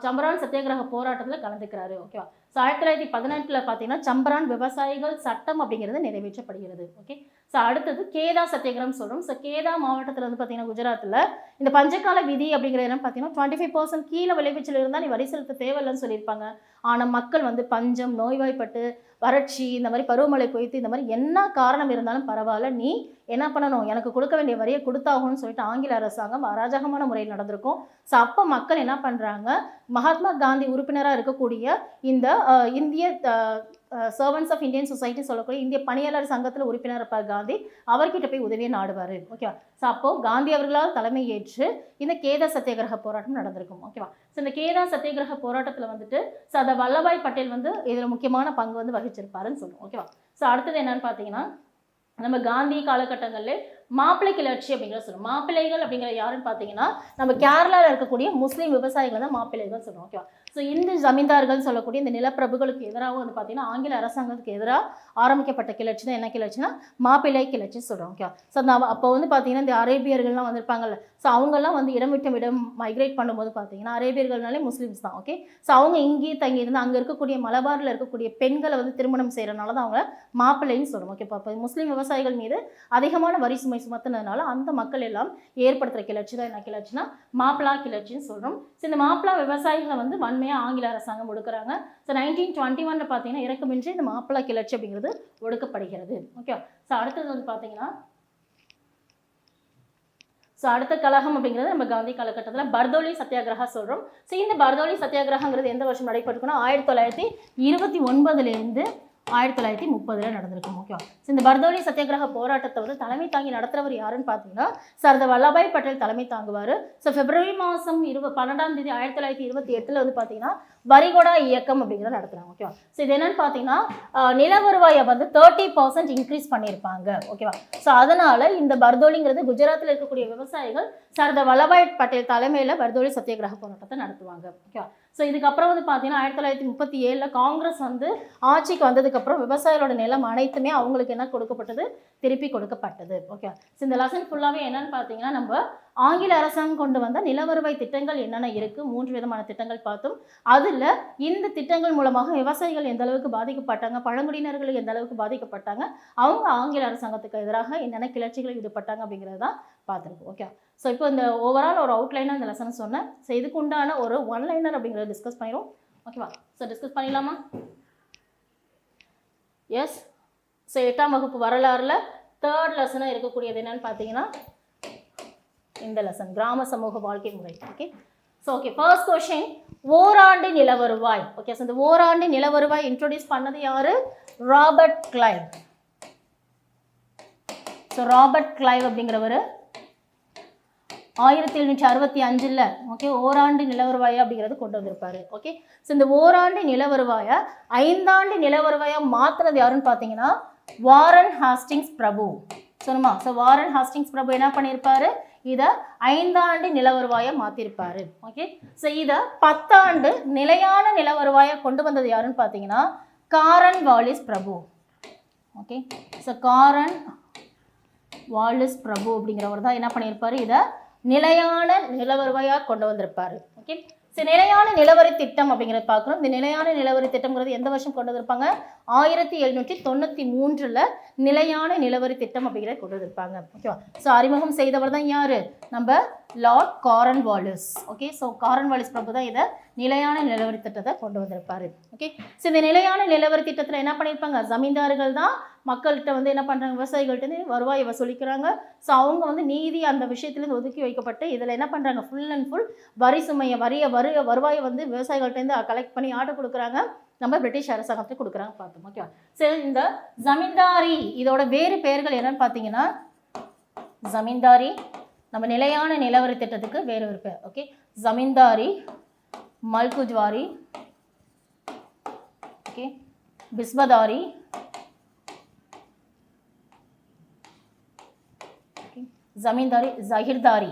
சம்பரான் சத்தியாகிரக போராட்டத்தில் கலந்துக்கிறாரு. ஓகேவா. ஸோ 1918 பார்த்தீங்கன்னா சம்பரான் விவசாயிகள் சட்டம் அப்படிங்கிறது நிறைவேற்றப்படுகிறது. ஓகே. ஸோ அடுத்தது கேதா சத்தியாகிரகம் சொல்கிறோம். ஸோ கேதா மாவட்டத்தில் வந்து பார்த்தீங்கன்னா குஜராத்தில் இந்த பஞ்சகால விதி அப்படிங்கிறது என்ன பார்த்தீங்கன்னா 25% கீழே விளைவிச்சல் இருந்தால் நீ வரி செலுத்த தேவையில்லைன்னு சொல்லியிருப்பாங்க. ஆனால் மக்கள் வந்து பஞ்சம், நோய்வாய்ப்பட்டு, வறட்சி, இந்த மாதிரி பருவமழை பொய்த்து, இந்த மாதிரி என்ன காரணம் இருந்தாலும் பரவாயில்ல, நீ என்ன பண்ணணும், எனக்கு கொடுக்க வேண்டிய வரியை கொடுத்தாகணும்னு சொல்லிட்டு ஆங்கில அரசாங்கம் அராஜகமான முறையில் நடந்திருக்கும். ஸோ அப்போ மக்கள் என்ன பண்ணுறாங்க, மகாத்மா காந்தி உறுப்பினராக இருக்கக்கூடிய இந்த இந்திய சர்வன்ஸ் ஆஃப் இந்தியன் சொசைட்டி சொல்லக்கூடிய இந்திய பணியாளர் சங்கத்தில் உறுப்பினர் இருப்பார் காந்தி, அவர்கிட்ட போய் உதவியை நாடுவார். ஓகேவா. ஸோ அப்போது காந்தி அவர்களால் தலைமை ஏற்று இந்த கேதா சத்தியாகிரக போராட்டம் நடந்திருக்கும். ஓகேவா. ஸோ இந்த கேதா சத்தியாகிரக போராட்டத்தில் வந்துட்டு சர்தார் வல்லபாய் பட்டேல் வந்து இதில் முக்கியமான பங்கு வந்து வகிச்சிருப்பாருன்னு சொல்லுவோம். ஓகேவா. ஸோ அடுத்தது என்னன்னு பார்த்தீங்கன்னா நம்ம காந்தி காலகட்டங்களில் மாப்பிள்ளை கிளர்ச்சி அப்படிங்கிற சொல்லுவோம். மாப்பிள்ளைகள் அப்படிங்கிற யாருன்னு பார்த்தீங்கன்னா நம்ம கேரளாவில் இருக்கக்கூடிய முஸ்லீம் விவசாயிகள் தான் மாப்பிள்ளைகள் சொல்லுவோம். ஓகேவா. ஸோ இந்த ஜமீன்தார்கள் சொல்லக்கூடிய இந்த நிலப்பிரபுகளுக்கு எதிராக வந்து பார்த்தீங்கன்னா ஆங்கில அரசாங்கத்துக்கு எதிராக ஆரம்பிக்கப்பட்ட கிளர்ச்சி தான் என்ன கிளர்ச்சினா மாப்பிள்ளை கிளர்ச்சி சொல்கிறோம். ஓகே. ஸோ அப்போ வந்து பார்த்தீங்கன்னா இந்த அரேபியர்கள்லாம் வந்திருப்பாங்கல்ல, ஸோ அவங்கெல்லாம் வந்து இடம் விட்டு இடம் மைக்ரேட் பண்ணும்போது பார்த்தீங்கன்னா அரேபியர்கள்னாலே முஸ்லீம்ஸ் தான். ஓகே. ஸோ அவங்க இங்கேயே தங்கியிருந்து அங்கே இருக்கக்கூடிய மலபாரில் இருக்கக்கூடிய பெண்களை வந்து திருமணம் செய்கிறனால தான் அவங்க மாப்பிள்ளைன்னு சொல்லுவோம். ஓகே. இப்போ முஸ்லீம் விவசாயிகள் மீது அதிகமான வரி சுமை சுமத்தினதுனால அந்த மக்கள் எல்லாம் ஏற்படுத்துகிற கிளர்ச்சி தான் என்ன கிளர்ச்சினா மாப்பிளா கிளர்ச்சின்னு சொல்கிறோம். ஸோ இந்த மாப்பிளா விவசாயிகளை வந்து வன்மையாக ஆங்கில அரசாங்கம் ஒடுக்குறாங்க. ஸோ 1921 பார்த்தீங்கன்னா இறக்கமின்றி இந்த மாப்பிளா கிளர்ச்சி அப்படிங்கிறது ஒடுக்கப்படுகிறது. ஓகே. ஸோ அடுத்தது வந்து பார்த்தீங்கன்னா அடுத்த கழகம் அப்படிங்கிறது நம்ம காந்தி காலகட்டத்தில் பர்தோலி சத்தியாகிரகா சொல்கிறோம். ஸோ இந்த பர்தோலி சத்தியாகிரகங்கிறது எந்த வருஷம் நடைபெற்றுக்குன்னா 1929 1930 நடந்திருக்கும். ஓகேவா. ஸோ இந்த பர்தோலி சத்தியாகிரக போராட்டத்தை வந்து தலைமை தாங்கி நடத்துகிறவர் யாருன்னு பார்த்தீங்கன்னா சர்தார் வல்லபாய் பட்டேல் தலைமை தாங்குவார். ஸோ பிப்ரவரி மாதம் 12 1928 வந்து பார்த்தீங்கன்னா வரிகொடா இயக்கம் அப்படிங்கிறத நடத்துகிறாங்க. ஓகேவா. ஸோ இது என்னன்னு பார்த்தீங்கன்னா நில வருவாயை வந்து 30% இன்க்ரீஸ் பண்ணியிருப்பாங்க. ஓகேவா. ஸோ அதனால் இந்த பர்தோலிங்கிறது குஜராத்தில் இருக்கக்கூடிய விவசாயிகள் சர்தார் வல்லபாய் பட்டேல் தலைமையில் பர்தோலி சத்தியாகிரக போராட்டத்தை நடத்துவாங்க. ஓகேவா. ஸோ இதுக்கப்புறம் வந்து பார்த்தீங்கன்னா 1937 காங்கிரஸ் வந்து ஆட்சிக்கு வந்ததுக்கப்புறம் விவசாயிகளோட நிலம் அனைத்துமே அவங்களுக்கு என்ன கொடுக்கப்பட்டது, திருப்பி கொடுக்கப்பட்டது. ஓகே, ஸோ இந்த லெசன் ஃபுல்லாகவே என்னன்னு பார்த்தீங்கன்னா நம்ம ஆங்கில அரசாங்கம் கொண்டு வந்த நில வருவாய் திட்டங்கள் என்னென்ன இருக்குது, 3 விதமான திட்டங்கள் பார்த்தோம். அதில் இந்த திட்டங்கள் மூலமாக விவசாயிகள் எந்த அளவுக்கு பாதிக்கப்பட்டாங்க, பழங்குடியினர்கள் எந்த அளவுக்கு பாதிக்கப்பட்டாங்க, அவங்க ஆங்கில அரசாங்கத்துக்கு எதிராக என்னென்ன கிளர்ச்சிகள் ஈடுபட்டாங்க அப்படிங்கிறது தான் பார்த்துருக்கோம். ஓகே, ஸோ இப்போ இந்த ஓவரால் ஒரு அவுட்லைனாக இந்த லெசன் சொன்னேன். ஸோ இதுக்கு உண்டான ஒரு ஒன்லைனர் அப்படிங்கிறத டிஸ்கஸ் பண்ணிடுவோம். ஓகேவா, ஸோ டிஸ்கஸ் பண்ணிடலாமா? எஸ். ஸோ 8ஆம் வகுப்பு வரலாறுல 3rd லெசனாக இருக்கக்கூடியது என்னன்னு பார்த்தீங்கன்னா இந்த லெசன் கிராம சமூக வாழ்க்கை முறை. Okay, so okay, first question ஓராண்டு நில வருவாய். ஓகே, ஸோ இந்த ஓராண்டு நில வருவாய் இன்ட்ரோடியூஸ் பண்ணது யாரு? Robert Clive. So Robert Clive அப்படிங்கிறவர் 1765 ஓகே ஓராண்டு நில வருவாயா அப்படிங்கிறது கொண்டு வந்திருப்பாரு. ஓகே, ஸோ இந்த ஓராண்டு நில வருவாயை 5 ஆண்டு நில வருவாயா மாற்றினது யாருன்னு பார்த்தீங்கன்னா வாரன் ஹாஸ்டிங்ஸ் பிரபு. சொல்லுமா? ஸோ வாரன் ஹாஸ்டிங்ஸ் பிரபு என்ன பண்ணியிருப்பாரு? இதை 5 ஆண்டு நில வருவாயை மாற்றிருப்பாரு. ஓகே, ஸோ இதை 10 ஆண்டு நிலையான நில வருவாயை கொண்டு வந்தது யாருன்னு பார்த்தீங்கன்னா காரன் வாலிஸ் பிரபு. ஓகே, ஸோ காரன் வாலிஸ் பிரபு அப்படிங்கிறவர் தான் என்ன பண்ணியிருப்பாரு? இதை நிலையான நில வருவாயாக கொண்டு வந்திருப்பாரு. ஓகே, ஸோ நிலையான நிலவரி திட்டம் அப்படிங்கிறத பார்க்குறோம். இந்த நிலையான நிலவரி திட்டம்ங்கிறது எந்த வருஷம் கொண்டு வந்திருப்பாங்க? 1793 நிலையான நிலவரி திட்டம் அப்படிங்கிறத கொண்டு வந்திருப்பாங்க. ஓகேவா, ஸோ அறிமுகம் செய்தவர் தான் யாரு? நம்ம லார்ட் காரன் வாலிஸ். ஓகே, ஸோ காரன் வாலிஸ் பிரபு தான் இதை நிலையான நிலவரி திட்டத்தை கொண்டு வந்திருப்பாரு. ஓகே, ஸோ இந்த நிலையான நிலவரி திட்டத்தில் என்ன பண்ணியிருப்பாங்க? ஜமீன்தார்கள் தான் மக்கள்கிட்ட வந்து என்ன பண்ணுறாங்க? விவசாயிகள்கிட்ட வருவாயை வசூலிக்கிறாங்க. ஸோ அவங்க வந்து நீதி அந்த விஷயத்துலேருந்து ஒதுக்கி வைக்கப்பட்டு இதில் என்ன பண்ணுறாங்க? ஃபுல் அண்ட் ஃபுல் வரி சுமையை வருவாயை வந்து விவசாயிகள்கிட்டேருந்து கலெக்ட் பண்ணி ஆர்டர் கொடுக்குறாங்க. நம்ம பிரிட்டிஷ் அரசாங்கத்துக்கு கொடுக்குறாங்க பார்த்தோம். ஓகேவா, சரி, இந்த ஜமீன்தாரி இதோட வேறு பெயர்கள் என்னன்னு பார்த்தீங்கன்னா ஜமீன்தாரி நம்ம நிலையான நிலவரி திட்டத்துக்கு வேறு ஒரு பேர். ஓகே, ஜமீன்தாரி, மல்குஜ்வாரி, ஓகே, பிஸ்பதாரி, ஜமீன்தாரி, ஜஹிர்தாரி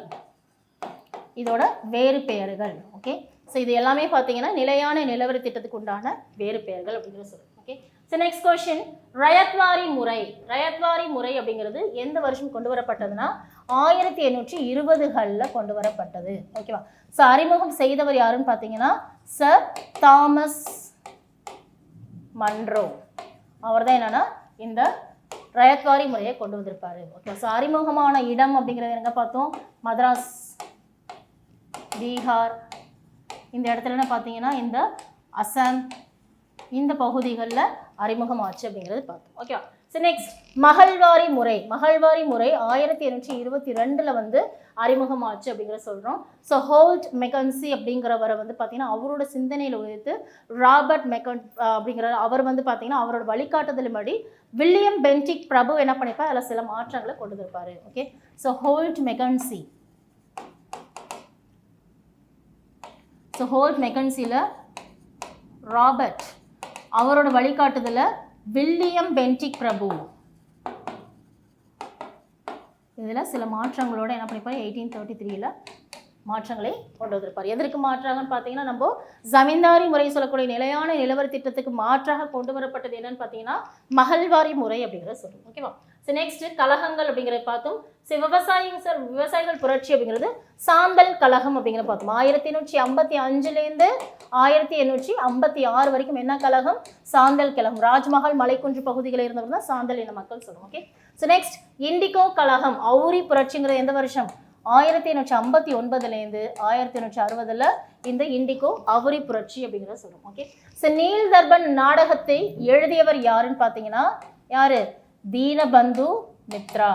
இதோட வேறு பெயர்கள். ஓகே, ஸோ இது எல்லாமே பார்த்தீங்கன்னா நிலையான நிலவரி திட்டத்துக்கு உண்டான வேறு பெயர்கள் அப்படிங்கிறது சொல்லுங்கள். Okay, so next question ryotwari முறை. ரயத்வாரி முறை அப்படிங்கிறது எந்த வருஷம் கொண்டு வரப்பட்டதுன்னா 1820களில் கொண்டு வரப்பட்டது. ஓகேவா, ஸோ அறிமுகம் செய்தவர் யாருன்னு பார்த்தீங்கன்னா சர் தாமஸ் மன்ரோ. அவர் தான் என்னன்னா இந்த ரயத்வாரி முறையை கொண்டு வந்திருப்பாரு. ஓகே, ஸோ அறிமுகமான இடம் அப்படிங்கிறது எங்கே பார்த்தோம்? மദ്രാஸ், பீகார். இந்த இடத்துல என்ன பார்த்தீங்கன்னா இந்த அசாம் இந்த பகுதிகளில் அறிமுகமாச்சு அப்படிங்கிறது பார்த்தோம். ஓகே, ஸோ நெக்ஸ்ட் மகள்வாரி முறை. மகள்வாரி முறை 1822 வந்து அறிமுகமாச்சு அப்படிங்கிற சொல்கிறோம். ஸோ ஹோல்ட் மெக்கன்சி அப்படிங்கிறவரை வந்து பார்த்தீங்கன்னா அவரோட சிந்தனையில் உழைத்து ராபர்ட் அப்படிங்கிற அவர் வந்து பார்த்தீங்கன்னா அவரோட வழிகாட்டுதலின்படி வில்லியம் பென்டிக் பிரபு என்ன பண்ணியிருப்பார்? அதில் சில மாற்றங்களை கொண்டு வந்திருப்பாரு. Okay, so Holt Mackenzie. So Holt மெக்கன்சியில் ராபர்ட் அவரோட வழிகாட்டுதலில் வில்லியம் பென்டிக் பிரபு இதில் சில மாற்றங்களோட என்ன பண்ணிப்பார்? 1833 மாற்றங்களை கொண்டு வந்திருப்பார். எதற்கு மாற்றாகன்னு பார்த்தீங்கன்னா நம்ம ஜமீன்தாரி முறை சொல்லக்கூடிய நிலையான நிலவரி திட்டத்துக்கு மாற்றாக கொண்டு வரப்பட்டது என்னன்னு பார்த்தீங்கன்னா மகள்வாரி முறை அப்படிங்கிறத சொல்லுவோம். ஓகேவா, ஸோ நெக்ஸ்ட் கழகங்கள் அப்படிங்கிறத பார்த்தோம். ஸோ விவசாயிகள் புரட்சி அப்படிங்கிறது சாந்தல் கழகம் அப்படிங்கிறத பார்த்தோம். 1855லேருந்து 1856 வரைக்கும் என்ன கழகம்? சாந்தல் கழகம். ராஜ்மஹால் மலைக்குன்று பகுதிகளில் இருந்தவர் தான் சாந்தல் இன மக்கள் சொல்லுவோம். ஓகே, ஸோ நெக்ஸ்ட் இண்டிகோ கழகம். அவுரி புரட்சிங்கிறது எந்த வருஷம்? 1859லேருந்து 1860 இந்த இண்டிகோ அவுரி புரட்சி அப்படிங்கிறத சொல்லுவோம். ஓகே, ஸோ நீல் தர்பன் நாடகத்தை எழுதியவர் யாருன்னு பார்த்தீங்கன்னா யாரு? தீனபந்து மித்ரா.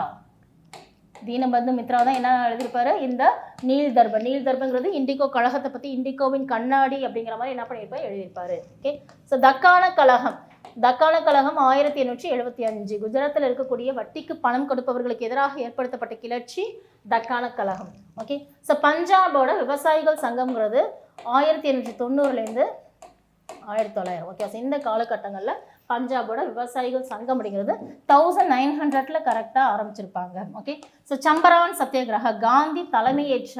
தீனபந்து மித்ரா தான் என்ன எழுதியிருப்பாரு? இந்த நீல் தர்பங்கிறது இண்டிகோ கழகத்தை பற்றி இண்டிகோவின் கண்ணாடி அப்படிங்கிற மாதிரி என்ன பண்ணியிருப்பாரு? எழுதியிருப்பாரு. ஓகே, ஸோ தக்கான கழகம். 1875 குஜராத்தில் இருக்கக்கூடிய வட்டிக்கு பணம் கொடுப்பவர்களுக்கு எதிராக ஏற்படுத்தப்பட்ட கிளர்ச்சி தக்கான கழகம். ஓகே, ஸோ பஞ்சாபோட விவசாயிகள் சங்கம்ங்கிறது 1890லேருந்து 1900. ஓகே, ஸோ இந்த காலகட்டங்களில் பஞ்சாபோட விவசாயிகள் சங்கம் அப்படிங்கிறது 1900 கரெக்டாக ஆரம்பிச்சிருப்பாங்க. ஓகே, ஸோ சம்பரான் சத்தியாகிரக காந்தி தலைமையேற்ற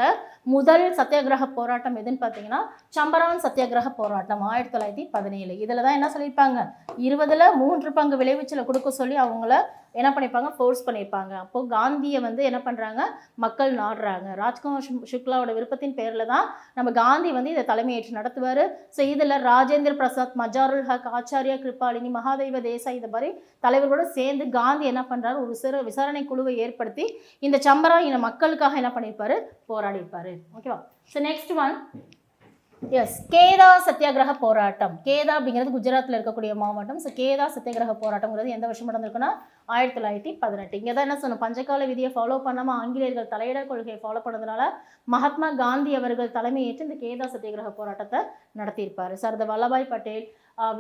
முதல் சத்தியாகிரக போராட்டம் எதுன்னு பார்த்தீங்கன்னா சம்பரான் சத்தியாகிரக போராட்டம் 1917. இதில் தான் என்ன சொல்லியிருப்பாங்க? 20ல் 3 பங்கு விளைவிச்சலை கொடுக்க சொல்லி அவங்கள என்ன பண்ணியிருப்பாங்க, ஃபோர்ஸ் பண்ணியிருப்பாங்க. அப்போது காந்தியை வந்து என்ன பண்ணுறாங்க, மக்கள் நாடுறாங்க. ராஜ்குமார் சுக்லாவோட விருப்பத்தின் பேரில் தான் நம்ம காந்தி வந்து இதை தலைமையேற்று நடத்துவார். ஸோ இதில் ராஜேந்திர பிரசாத், மஜாருல் ஹக், ஆச்சாரியா கிருபாலினி, மகாதேவ தேசாய் இந்த மாதிரி தலைவர்களோடு சேர்ந்து காந்தி என்ன பண்ணுறாரு, ஒரு விசாரணை குழுவை ஏற்படுத்தி இந்த சம்பரான் இன மக்களுக்காக என்ன பண்ணியிருப்பாரு, போராடி இருப்பார். ஓகேவா. ஸோ நெக்ஸ்ட் ஒன், எஸ், கேதா சத்தியாகிரக போராட்டம். கேதா அப்படிங்கிறது குஜராத்தில் இருக்கக்கூடிய மாவட்டம். ஸோ கேதா சத்தியாகிரக போராட்டம்ங்கிறது எந்த வருஷம் நடந்திருக்குன்னா 1918. இங்கே தான் என்ன சொன்னோம், பஞ்சகால விதியை ஃபாலோ பண்ணாமல் ஆங்கிலேயர்கள் தலையிட கொள்கையை ஃபாலோ பண்ணதுனால மகாத்மா காந்தி அவர்கள் தலைமையேற்று இந்த கேதா சத்தியாகிரக போராட்டத்தை நடத்தியிருப்பார். சர்தார் வல்லபாய் பட்டேல்,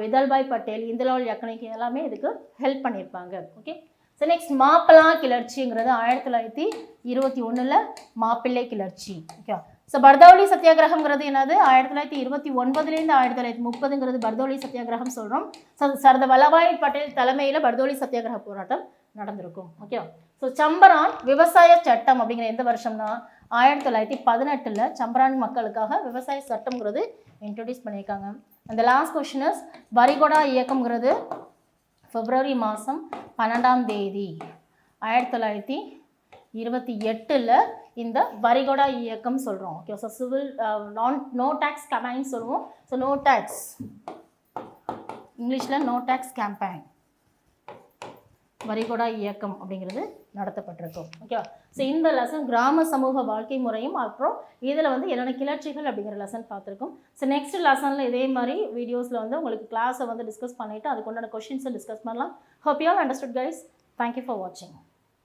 விதல்பாய் பட்டேல், இந்திலால் யக்னிக்கு எல்லாமே இதுக்கு ஹெல்ப் பண்ணியிருப்பாங்க. ஓகே. ஸோ நெக்ஸ்ட் மாப்பிளா கிளர்ச்சிங்கிறது 1921 மாப்பிள்ளை கிளர்ச்சி. ஓகே. ஸோ பர்தௌலி சத்தியாகிரகம்ங்கிறது என்னது, 1929 1930ங்கிறது பர்தௌலி சத்தியாகிரகம் சொல்கிறோம். சர்தார் வல்லபாய் பட்டேல் தலைமையில் பர்தௌலி சத்தியாகிரக போராட்டம் நடந்திருக்கும். ஓகே. ஸோ சம்பரான் விவசாய சட்டம் அப்படிங்கிற எந்த வருஷம்னா 1918 சம்பரான் மக்களுக்காக விவசாய சட்டம்ங்கிறது இன்ட்ரடியூஸ் பண்ணியிருக்காங்க. அந்த லாஸ்ட் கொஸ்டின் இஸ், வரிகொடா இயக்கம்ங்கிறது பிப்ரவரி மாதம் 12ஆம் தேதி 1928 இந்த வரிகொடா இயக்கம் சொல்கிறோம். Okay. So civil no tax campaign சொல்லுவோம். ஸோ நோ டேக்ஸ், இங்கிலீஷில் நோ டேக்ஸ் கேம்பெயின், வரிகொடா இயக்கம் அப்படிங்கிறது நடத்தப்பட்டிருக்கும். ஓகேவா. ஸோ இந்த லெசன் கிராம சமூக வாழ்க்கை முறையும், அப்புறம் இதில் வந்து என்னென்ன கிளர்ச்சிகள் அப்படிங்கிற லெசன் பார்த்துருக்கோம். ஸோ நெக்ஸ்ட் லெசனில் இதே மாதிரி வீடியோஸில் வந்து உங்களுக்கு கிளாஸை வந்து டிஸ்கஸ் பண்ணிவிட்டு அதுக்குண்டான கொஷின்ஸை டிஸ்கஸ் பண்ணலாம். Hope you all understood guys. Thank you for வாட்சிங்.